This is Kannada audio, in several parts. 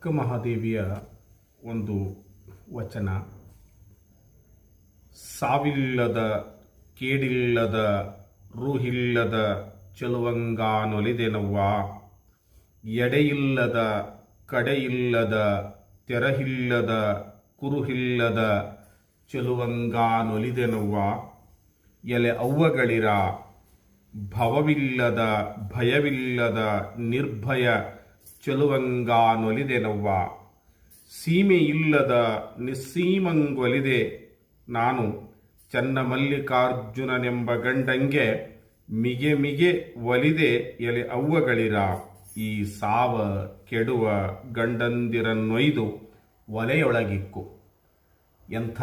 ಅಕ್ಕ ಮಹಾದೇವಿಯ ಒಂದು ವಚನ. ಸಾವಿಲ್ಲದ ಕೇಡಿಲ್ಲದ ರೂಹಿಲ್ಲದ ಚೆಲುವಂಗಾನೊಲಿದೆನವ್ವ, ಎಡೆಯಿಲ್ಲದ ಕಡೆಯಿಲ್ಲದ ತೆರಹಿಲ್ಲದ ಕುರುಹಿಲ್ಲದ ಚೆಲುವಂಗಾನೊಲಿದೆನವ್ವ, ಎಲೆ ಅವ್ವಗಳಿರ ಭವವಿಲ್ಲದ ಭಯವಿಲ್ಲದ ನಿರ್ಭಯ ಚೆಲುವಂಗಾನೊಲಿದೆನವ್ವ, ಸೀಮೆಯಿಲ್ಲದ ನಿಸ್ಸೀಮಂಗೊಲಿದೆ ನಾನು, ಚನ್ನಮಲ್ಲಿಕಾರ್ಜುನನೆಂಬ ಗಂಡಂಗೆ ಮಿಗೆ ಮಿಗೆ ಒಲಿದೆ ಎಲೆ ಅವ್ವಗಳಿರ, ಈ ಸಾವ ಕೆಡುವ ಗಂಡಂದಿರನ್ನೊಯ್ದು ಒಲೆಯೊಳಗಿಕ್ಕು. ಎಂಥ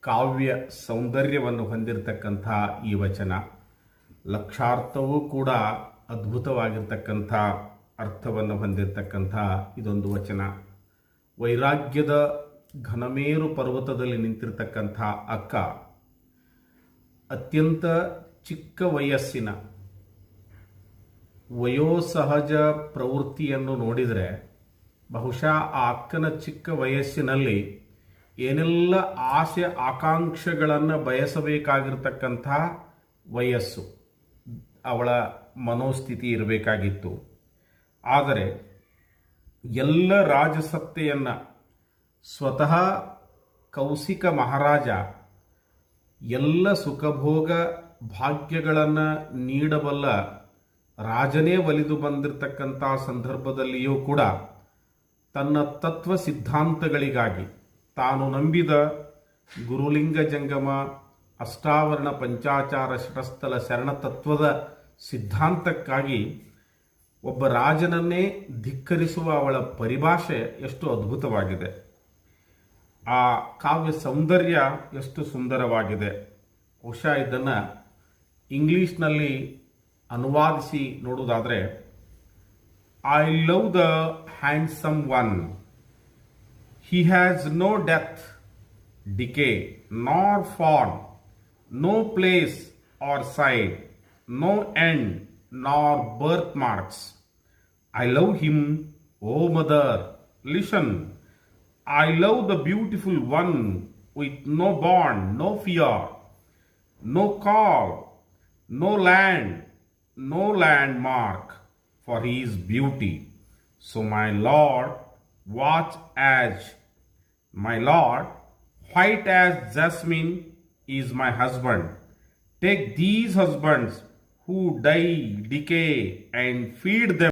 ಕಾವ್ಯ ಸೌಂದರ್ಯವನ್ನು ಹೊಂದಿರತಕ್ಕಂಥ ಈ ವಚನ, ಲಕ್ಷಾರ್ಥವೂ ಕೂಡ ಅದ್ಭುತವಾಗಿರ್ತಕ್ಕಂಥ ಅರ್ಥವನ್ನು ಹೊಂದಿರತಕ್ಕಂಥ ಇದೊಂದು ವಚನ. ವೈರಾಗ್ಯದ ಘನಮೇರು ಪರ್ವತದಲ್ಲಿ ನಿಂತಿರ್ತಕ್ಕಂಥ ಅಕ್ಕ ಅತ್ಯಂತ ಚಿಕ್ಕ ವಯಸ್ಸಿನ ವಯೋಸಹಜ ಪ್ರವೃತ್ತಿಯನ್ನು ನೋಡಿದರೆ ಬಹುಶಃ ಆ ಅಕ್ಕನ ಚಿಕ್ಕ ವಯಸ್ಸಿನಲ್ಲಿ ಏನೆಲ್ಲ ಆಸೆ ಆಕಾಂಕ್ಷೆಗಳನ್ನು ಬಯಸಬೇಕಾಗಿರ್ತಕ್ಕಂಥ ವಯಸ್ಸು, ಅವಳ ಮನೋಸ್ಥಿತಿ ಇರಬೇಕಾಗಿತ್ತು. ಆದರೆ ಎಲ್ಲ ರಾಜಸತ್ತೆಯನ್ನು ಸ್ವತಃ ಕೌಶಿಕ ಮಹಾರಾಜ ಎಲ್ಲ ಸುಖಭೋಗ ಭಾಗ್ಯಗಳನ್ನು ನೀಡಬಲ್ಲ ರಾಜನೇ ಒಲಿದು ಬಂದಿರತಕ್ಕಂಥ ಸಂದರ್ಭದಲ್ಲಿಯೂ ಕೂಡ ತನ್ನ ತತ್ವ ಸಿದ್ಧಾಂತಗಳಿಗಾಗಿ ತಾನು ನಂಬಿದ ಗುರುಲಿಂಗ ಜಂಗಮ ಅಷ್ಟಾವರಣ ಪಂಚಾಚಾರ ಷಟಸ್ಥಲ ಶರಣತತ್ವದ ಸಿದ್ಧಾಂತಕ್ಕಾಗಿ ಒಬ್ಬ ರಾಜನನ್ನೇ ಧಿಕ್ಕರಿಸುವ ಅವಳ ಪರಿಭಾಷೆ ಎಷ್ಟು ಅದ್ಭುತವಾಗಿದೆ. ಆ ಕಾವ್ಯ ಸೌಂದರ್ಯ ಎಷ್ಟು ಸುಂದರವಾಗಿದೆ. ಬಹುಶಃ ಇದನ್ನು ಇಂಗ್ಲಿಷ್ನಲ್ಲಿ ಅನುವಾದಿಸಿ ನೋಡುವುದಾದರೆ, I love the handsome one, he has no death, decay nor form, no place or side, no end nor birthmarks. I love him, O mother, listen. I love the beautiful one with no bond, no fear, no call, no land, no landmark, for he is beauty. So my Lord, watch as my Lord, white as jasmine, is my husband. Take these husbands who die, decay, and feed them